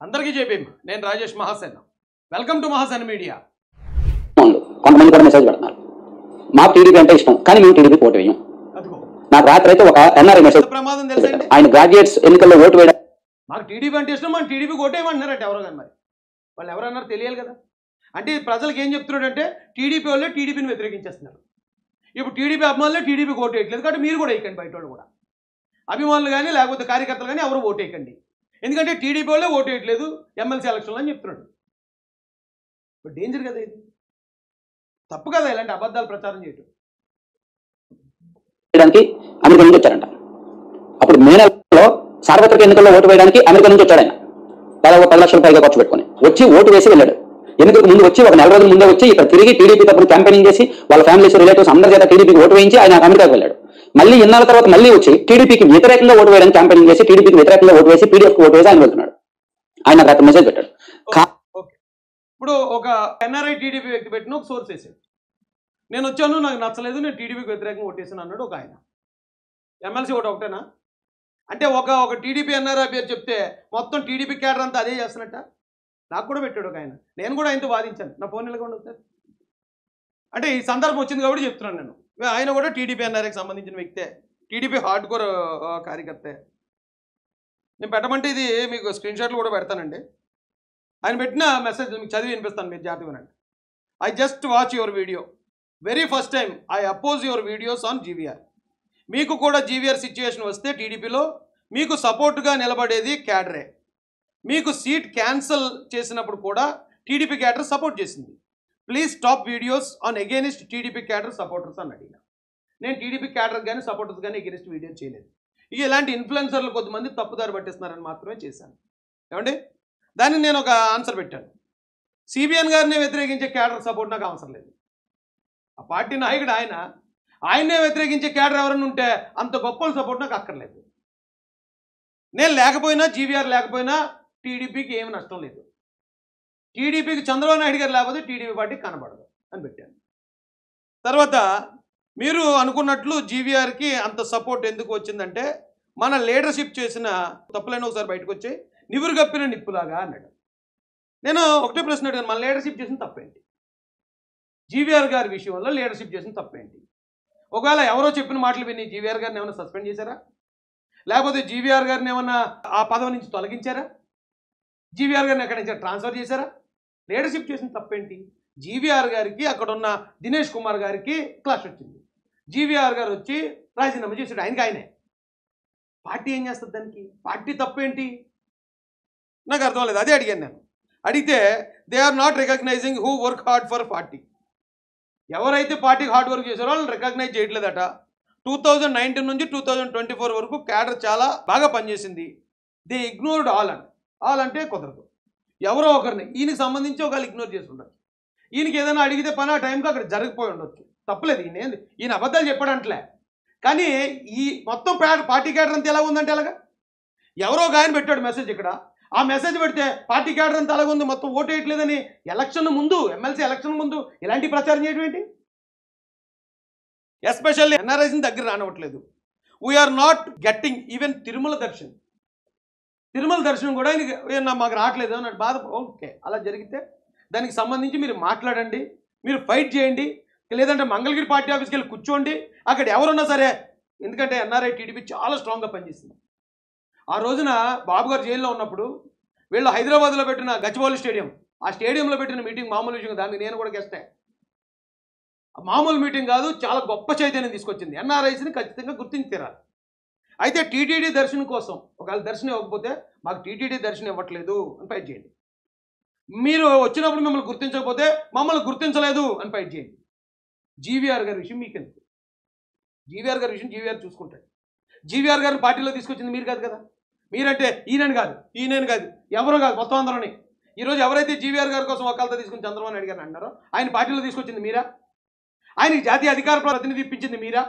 అందరికీ జేబీఎం నేను Rajesh Mahasena welcome to Mahasena media కొంతమంది కూడా మెసేజ్ పెడుతున్నారు మాకు టీడీపీ అంటే ఇష్టం కానీ మేము టీడీపీ ఓటు వేయం నాకు రాత్రి అయితే ఒక ఎన్ఆర్ఐ మెసేజ్ ప్రమాదం తెలుసండి ఆయన గ్రాడ్యుయేట్స్ ఎన్నికల్లో ఓటు వేయడం మాకు టీడీపీ అంటే ఇష్టం మనం టీడీపీకి ఓటేయమంటున్నారంటే ఎవరో కానీ మరి వాళ్ళు ఎవరన్నారు తెలియాలి కదా అంటే ప్రజలకు ఏం చెప్తున్నాడంటే టీడీపీ వాళ్ళే టీడీపీని వ్యతిరేకించేస్తున్నారు ఇప్పుడు టీడీపీ అభిమానులే టీడీపీకి ఓటు వేయట్లేదు కాబట్టి మీరు కూడా వేయకండి బయట వాళ్ళు కూడా అభిమానులు కానీ లేకపోతే కార్యకర్తలు కానీ ఎవరు ఓటు వేయకండి ఎందుకంటే టీడీపీ వాళ్ళే ఓటు వేయట్లేదు ఎమ్మెల్సీ ఎలక్షన్లో అని చెప్తున్నాడు ఇప్పుడు డేంజర్ కదా ఇది తప్పు కదా ఇలాంటి అబద్ధాలు ప్రచారం చేయటం అమెరికా నుంచి వచ్చారంట అప్పుడు మే నెలలో సార్వత్రిక ఎన్నికల్లో ఓటు వేయడానికి అమెరికా నుంచి వచ్చాడు ఆయన దాదాపు 10 లక్షల పైగా ఖర్చు పెట్టుకుని వచ్చి ఓటు వేసి వెళ్ళాడు ఎన్నికలకు ముందు వచ్చి ఒక 4 రోజుల ముందే వచ్చి ఇక్కడ తిరిగి టీడీపీ తరపున క్యాంపెయినింగ్ చేసి వాళ్ళ ఫ్యామిలీస్ రిలేటివ్స్ అందరి చేత టీడీపీకి ఓటు వేయించి ఆయన అమెరికాకు వెళ్ళాడు మళ్ళీ ఇన్నాళ్ళ తర్వాత మళ్ళీ వచ్చి టీడీపీకి వ్యతిరేకంగా ఓటు వేయడానికి క్యాంపెయినింగ్ చేసి టీడీపీకి వ్యతిరేకంగా ఓటు వేసి పీడీఎఫ్ ఓటు వేసి ఆయన వెళ్తున్నాడు ఆయన అక్కడ మెసేజ్ పెట్టాడు ఇప్పుడు ఒక ఎన్ఆర్ఐ టీడీపీ వ్యక్తి పెట్టిన ఒక సోర్స్ వేసాడు నేను వచ్చాను నాకు నచ్చలేదు నేను టీడీపీకి వ్యతిరేకంగా ఓటేసాను అన్నాడు ఒక ఆయన ఎమ్మెల్సీ ఓటు ఒకటేనా అంటే ఒక టీడీపీ ఎన్ఆర్ఐ పేరు చెప్తే మొత్తం టీడీపీ క్యాడర్ అంతా అదే చేస్తున్నట్ట నాకు కూడా పెట్టాడు ఒక ఆయన నేను కూడా ఆయనతో వాదించాను నా ఫోన్ నిలకుండా సార్ అంటే ఈ సందర్భం వచ్చింది కాబట్టి చెప్తున్నాను నేను ఆయన కూడా టీడీపీ ఎన్ఆర్ఐకి సంబంధించిన వ్యక్తే టీడీపీ హార్డ్ కోర్ కార్యకర్తే నేను పెట్టమంటే ఇది మీకు స్క్రీన్ షాట్లు కూడా పెడతానండి ఆయన పెట్టిన మెసేజ్ మీకు చదివి వినిపిస్తాను మీరు జాగ్రత్తగా వినండి I just watch your video very first time I oppose your videos on GVR మీకు కూడా జీవీఆర్ సిచ్యువేషన్ వస్తే టీడీపీలో మీకు సపోర్ట్గా నిలబడేది క్యాడరే మీకు సీట్ క్యాన్సిల్ చేసినప్పుడు కూడా టీడీపీ క్యాడర్ సపోర్ట్ చేసింది please stop videos on against TDP cadre supporters అని అడిగిన నేను టీడీపీ క్యాడర్ కానీ సపోర్టర్స్ కానీ అగెనిస్ట్ వీడియో చేయలేదు ఇక ఇలాంటి ఇన్ఫ్లుయెన్సర్లు కొద్దిమంది తప్పుదారి పట్టిస్తున్నారని మాత్రమే చేశాను ఏమండి దానికి నేను ఒక ఆన్సర్ పెట్టాను సిబిఎన్ గారిని వ్యతిరేకించే క్యాడర్ సపోర్ట్ నాకు అవసరం లేదు ఆ పార్టీ నాయకుడు ఆయన్నే వ్యతిరేకించే క్యాడర్ ఎవరైనా ఉంటే అంత గొప్ప సపోర్ట్ నాకు అక్కర్లేదు నేను లేకపోయినా జీవీఆర్ లేకపోయినా టీడీపీకి ఏమి నష్టం లేదు టీడీపీకి చంద్రబాబు నాయుడు గారు లేకపోతే టీడీపీ పార్టీకి కనబడదు అని పెట్టాను తర్వాత మీరు అనుకున్నట్లు జీవీఆర్కి అంత సపోర్ట్ ఎందుకు వచ్చిందంటే మన లీడర్షిప్ చేసిన తప్పులైన ఒకసారి బయటకు వచ్చి నివురు గప్పిన నిప్పులాగా అన్నాడు నేను ఒకటే ప్రశ్న అడిగాను మన లీడర్షిప్ చేసిన తప్పేంటి జీవీఆర్ గారి విషయంలో లీడర్షిప్ చేసిన తప్పేంటి ఒకవేళ ఎవరో చెప్పిన మాటలు విని జీవీఆర్ గారిని ఏమైనా సస్పెండ్ చేశారా లేకపోతే జీవీఆర్ గారిని ఏమన్నా ఆ పదవి నుంచి తొలగించారా జీవీఆర్ గారిని ఎక్కడి నుంచి ట్రాన్స్ఫర్ చేశారా లీడర్షిప్ చేసిన తప్పేంటి జీవీఆర్ గారికి అక్కడ ఉన్న దినేష్ కుమార్ గారికి క్లాష్ వచ్చింది జీవీఆర్ గారు వచ్చి రాజీనామా చేశాడు ఆయననే పార్టీ ఏం చేస్తుంది దానికి పార్టీ తప్పేంటి నాకు అర్థం లేదు అదే అడిగాను నేను అడిగితే they are not recognising who work hard for party ఎవరైతే పార్టీకి హార్డ్ వర్క్ చేశారో వాళ్ళని రికగ్నైజ్ చేయట్లేదట 2019 నుంచి 2024 వరకు క్యాడర్ చాలా బాగా పనిచేసింది దే ఇగ్నోర్డ్ ఆల్ అంటే కుదరదు ఎవరో ఒకరిని ఈయనకి సంబంధించి ఒకళ్ళు ఇగ్నోర్ చేసి ఉండొచ్చు ఈయనకి ఏదైనా అడిగితే పని ఆ టైంకి అక్కడ జరిగిపోయి ఉండొచ్చు తప్పలేదు ఈయన అబద్ధాలు చెప్పడంట్లే కానీ ఈ మొత్తం పార్టీ క్యాడర్ అంతా ఎలా ఉందంటే ఎలాగా ఎవరో ఒక ఆయన పెట్టాడు మెసేజ్ ఇక్కడ ఆ మెసేజ్ పెడితే పార్టీ క్యాడర్ అంతా అలాగ ఉంది మొత్తం ఓటు వేయట్లేదని ఎలక్షన్ ముందు ఎమ్మెల్సీ ఎలక్షన్ ముందు ఇలాంటి ప్రచారం చేయడం ఏంటి ఎస్పెషల్లీ ఎన్ఆర్ఐస్ని దగ్గర రానివ్వట్లేదు we're not getting even Tirumala దర్శనం కూడా ఆయన మాకు రావట్లేదు అన్నట్టు బాధ ఓకే అలా జరిగితే దానికి సంబంధించి మీరు మాట్లాడండి మీరు ఫైట్ చేయండి లేదంటే మంగళగిరి పార్టీ ఆఫీస్కి వెళ్ళి కూర్చోండి అక్కడ ఎవరున్నా సరే ఎందుకంటే ఎన్ఆర్ఐ టీడీపీ చాలా స్ట్రాంగ్గా పనిచేస్తుంది ఆ రోజున బాబు గారు జైల్లో ఉన్నప్పుడు వీళ్ళు హైదరాబాద్లో పెట్టిన గచ్చిబౌలి స్టేడియం ఆ స్టేడియంలో పెట్టిన మీటింగ్ మామూలు విషయం దానికి నేను కూడా గెస్టే మామూలు మీటింగ్ కాదు చాలా గొప్ప చైతన్యం తీసుకొచ్చింది ఎన్ఆర్ఐస్ని ఖచ్చితంగా గుర్తించి తీరాలి అయితే టీటీడీ దర్శనం కోసం ఒకవేళ దర్శనం ఇవ్వకపోతే మాకు టీటీడీ దర్శనం ఇవ్వట్లేదు అని ఫైట్ చేయండి మీరు వచ్చినప్పుడు మిమ్మల్ని గుర్తించకపోతే మమ్మల్ని గుర్తించలేదు అని ఫైట్ చేయండి జీవీఆర్ గారి విషయం మీకెందుకు జీవీఆర్ గారి విషయం జీవీఆర్ చూసుకుంటాడు జీవీఆర్ గారిని పార్టీలో తీసుకొచ్చింది మీరు కాదు కదా మీరంటే ఈయనని కాదు ఎవరో కాదు మొత్తం అందరూని ఈరోజు ఎవరైతే జీవీఆర్ గారి కోసం ఒకళ్ళతో తీసుకుని చంద్రబాబు నాయుడు గారిని అన్నారో ఆయన పార్టీలో తీసుకొచ్చింది మీరా ఆయనకి జాతీయ అధికార ప్రతినిధి ఇప్పించింది మీరా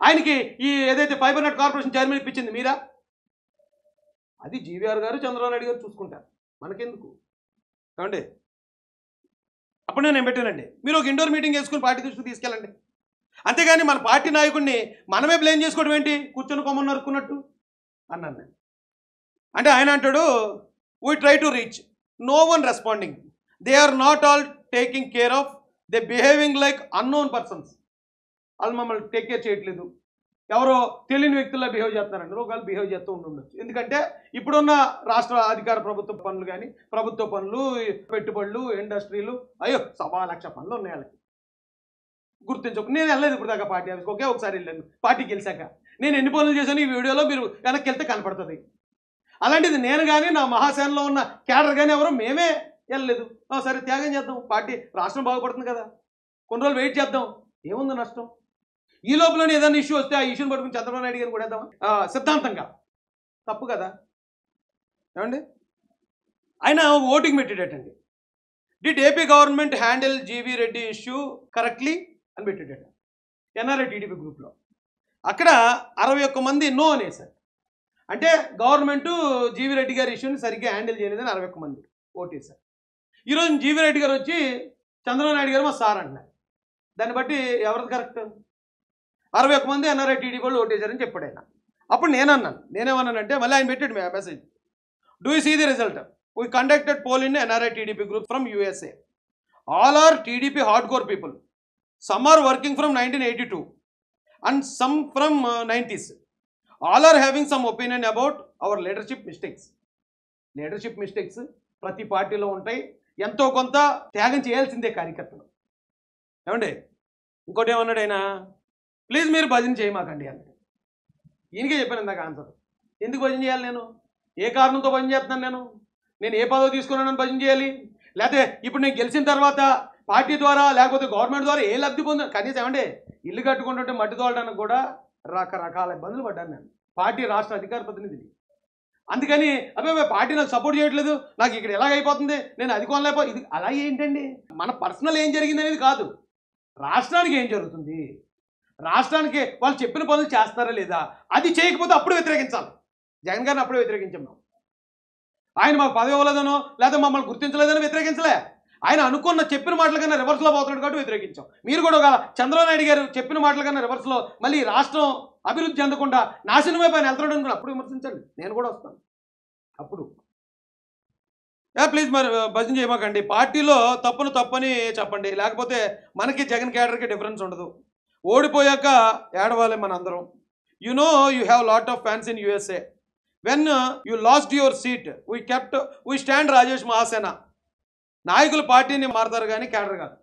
ఆయనకి ఈ ఏదైతే ఫైబర్ నెట్ కార్పొరేషన్ చైర్మన్ ఇప్పించింది మీరా అది జీవీఆర్ గారు చంద్రబాబు నాయుడు గారు చూసుకుంటారు మనకెందుకు ఏమండి అప్పుడు నేను పెట్టానండి మీరు ఒక ఇండోర్ మీటింగ్ వేసుకుని పార్టీ దృష్టికి తీసుకెళ్ళండి అంతేగాని మన పార్టీ నాయకుడిని మనమే బ్లేమ్ చేసుకోవడం ఏంటి కూర్చొని కొమ్మని నరుక్కున్నట్టు అన్నాను నేను అంటే ఆయన అంటాడు we try to reach. No one responding. They are not all taking care of. They behaving like unknown persons. వాళ్ళు మమ్మల్ని టేక్ కేర్ చేయట్లేదు, ఎవరో తెలియని వ్యక్తుల్లో బిహేవ్ చేస్తున్నారండి. ఒకవేళ బిహేవ్ చేస్తూ ఉండొచ్చు. ఎందుకంటే ఇప్పుడున్న రాష్ట్ర అధికార ప్రభుత్వ పనులు కానీ, ప్రభుత్వ పనులు, పెట్టుబడులు, ఇండస్ట్రీలు, అయ్యో 1,00,000 పనులు ఉన్నాయి వాళ్ళకి. గుర్తించకు. నేను వెళ్ళలేదు ఇప్పుడు దాకా పార్టీ ఆఫీస్కి, ఒకే ఒకసారి వెళ్ళాను పార్టీకి గెలిచాక. నేను ఎన్ని పనులు చేశాను ఈ వీడియోలో మీరు వెనక్కి వెళ్తే కనపడుతుంది. అలాంటిది నేను కానీ నా మహాసేనలో ఉన్న క్యాడర్ కానీ ఎవరో మేమే వెళ్ళలేదు. సరే త్యాగం చేద్దాం, పార్టీ రాష్ట్రం బాగుపడుతుంది కదా, కొన్ని రోజులు వెయిట్ చేద్దాం, ఏముంది నష్టం. ఈ లోపలనే ఏదైనా ఇష్యూ వస్తే ఆ ఇష్యూని పట్టుకుని చంద్రబాబు నాయుడు గారిని కూడా వేద్దామా? సిద్ధాంతంగా తప్పు కదా ఏమండి. ఆయన ఓటింగ్ పెట్టేటండి. Did AP government handle GV Reddy issue correctly అని పెట్టేటట్టు ఎన్ఆర్ఐ టీడీపీ గ్రూప్లో. అక్కడ 61 మంది నో అనేసారు. అంటే గవర్నమెంట్ జీవీ రెడ్డి గారి ఇష్యూని సరిగ్గా హ్యాండిల్ చేయలేదని 61 మంది ఓటేశారు. ఈరోజు జీవీ రెడ్డి గారు వచ్చి చంద్రబాబు నాయుడు గారు మా సార్ అంటున్నారు. దాన్ని బట్టి ఎవరిది కరెక్ట్? 61 మంది ఎన్ఆర్ఐ టీడీపీ వాళ్ళు ఓటేశారని చెప్పాడు ఆయన. అప్పుడు నేనేమన్నానంటే మళ్ళీ ఆయన పెట్టాడు message. Do you see the result? We conducted poll in NRI TDP group from USA. All are TDP hard core people. Some are working from 1982 and some from 90s. All are having some opinion about our leadership mistakes. Leadership mistakes ప్రతి పార్టీలో ఉంటాయి, ఎంతో కొంత త్యాగం చేయాల్సిందే కార్యకర్తలు. ఏమండి ఇంకోటి ఏమన్నాడు ఆయన, ప్లీజ్ మీరు భజన చేయమాకండి అన్నాడు. ఈయనకే చెప్పాను ఇందాక ఆన్సర్. ఎందుకు భజన చేయాలి? నేను ఏ కారణంతో భజన చేస్తున్నాను? నేను ఏ పదవి తీసుకున్నానని భజన చేయాలి? లేకపోతే ఇప్పుడు నేను గెలిచిన తర్వాత పార్టీ ద్వారా లేకపోతే గవర్నమెంట్ ద్వారా ఏ లబ్ధి పొందాను? కనీసం ఏమంటే ఇల్లు కట్టుకుంటుంటే మట్టి తోలడానికి కూడా రకరకాల ఇబ్బందులు పడ్డాను నేను, పార్టీ రాష్ట్ర అధికార ప్రతినిధిని. అందుకని అబ్బాయి పార్టీ నాకు సపోర్ట్ చేయట్లేదు, నాకు ఇక్కడ ఎలాగైపోతుంది, నేను అది కొనలేకపో, ఇది అలా ఏంటండి? మన పర్సనల్ ఏం జరిగింది అనేది కాదు, రాష్ట్రానికి ఏం జరుగుతుంది, రాష్ట్రానికి వాళ్ళు చెప్పిన పనులు చేస్తారా లేదా, అది చేయకపోతే అప్పుడు వ్యతిరేకించాలి. జగన్ గారిని అప్పుడే వ్యతిరేకించాం మేము. ఆయన మాకు పదవి ఇవ్వలేదనో లేదా మమ్మల్ని గుర్తించలేదని వ్యతిరేకించలే. ఆయన అనుకున్న చెప్పిన మాటల కన్నా రివర్స్లో పోతున్నాడు కాబట్టి వ్యతిరేకించాం. మీరు కూడా ఒక చంద్రబాబు నాయుడు గారు చెప్పిన మాటల కన్నా రివర్స్లో మళ్ళీ రాష్ట్రం అభివృద్ధి చెందకుండా నాశనమే పైన వెళ్తున్నాడు అనుకుని అప్పుడు విమర్శించండి, నేను కూడా వస్తాను అప్పుడు. ప్లీజ్ మరి భజన చేయమాకండి, పార్టీలో తప్పని చెప్పండి, లేకపోతే మనకి జగన్ క్యాడర్కి డిఫరెన్స్ ఉండదు. ఓడిపోయాక ఏడవాలి మన అందరం. You know you have lot of fans in USA. When you lost your seat we stand Rajesh Mahasena. నాయకులు పార్టీని మారుతారు కానీ క్యాడర్ కాదు.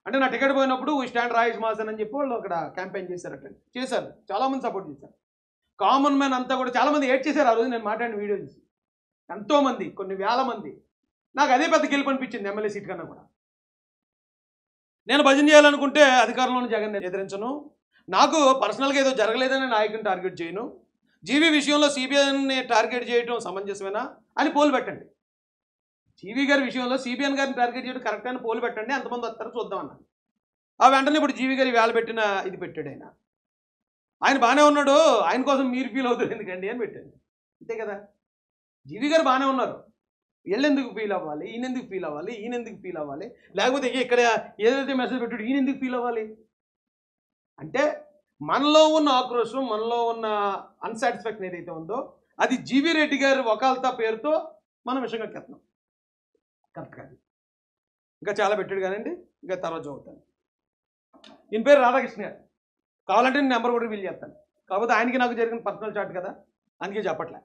అంటే నా టికెట్ పోయినప్పుడు వీ స్టాండ్ రాజేష్ మహాసేన అని చెప్పి వాళ్ళు అక్కడ క్యాంపెయిన్ చేశారు, చాలామంది సపోర్ట్ చేశారు. కామన్ మ్యాన్ అంతా కూడా చాలామంది ఏడ్ చేశారు ఆ రోజు నేను మాట్లాడిన వీడియో చూసి. ఎంతోమంది, కొన్ని వేల మంది. నాకు అదే పెద్ద గెలుపు అనిపించింది ఎమ్మెల్యే సీట్ కన్నా కూడా. నేను భజన చేయాలనుకుంటే అధికారంలోని జగన్ ఎదిరించను, నాకు పర్సనల్గా ఏదో జరగలేదని నాయకుని టార్గెట్ చేయను, జీవీ విషయంలో సిబిఐని టార్గెట్ చేయడం సమంజసమేనా అని పోలు పెట్టండి. జీవీ గారి విషయంలో సిబిఎన్ గారిని టార్గెట్ చేయడం కరెక్ట్ అని పోలు పెట్టండి, ఎంతమంది వస్తారో చూద్దాం అన్నాను. ఆ వెంటనే ఇప్పుడు జీవీ గారి వేళ పెట్టిన ఇది పెట్టాడు ఆయన బాగానే ఉన్నాడు, ఆయన కోసం మీరు ఫీల్ అవుతారు ఎందుకండి అని పెట్టాడు. అంతే కదా, జీవీ గారు బాగానే ఉన్నారు, వీళ్ళెందుకు ఫీల్ అవ్వాలి, ఈయనెందుకు ఫీల్ అవ్వాలి, ఈయనెందుకు ఫీల్ అవ్వాలి, లేకపోతే ఇక్కడ ఏదైతే మెసేజ్ పెట్టాడు ఈయనెందుకు ఫీల్ అవ్వాలి అంటే మనలో ఉన్న ఆక్రోషం, మనలో ఉన్న అన్సాటిస్ఫాక్షన్ ఏదైతే ఉందో అది జీవీ రెడ్డి గారి వకాల్తా పేరుతో మనం విషయంగా కెత్తున్నాం. కరెక్ట్ కాదు. ఇంకా చాలా పెట్టాడు కానండి, ఇంకా తర్వాత చదువుతాను. ఈయన పేరు రాధాకృష్ణ గారు, కావాలంటే నేను నెంబర్ కూడా రివీల్ చేస్తాను, కాకపోతే ఆయనకి నాకు జరిగిన పర్సనల్ చాట్ కదా అందుకే చెప్పట్లే.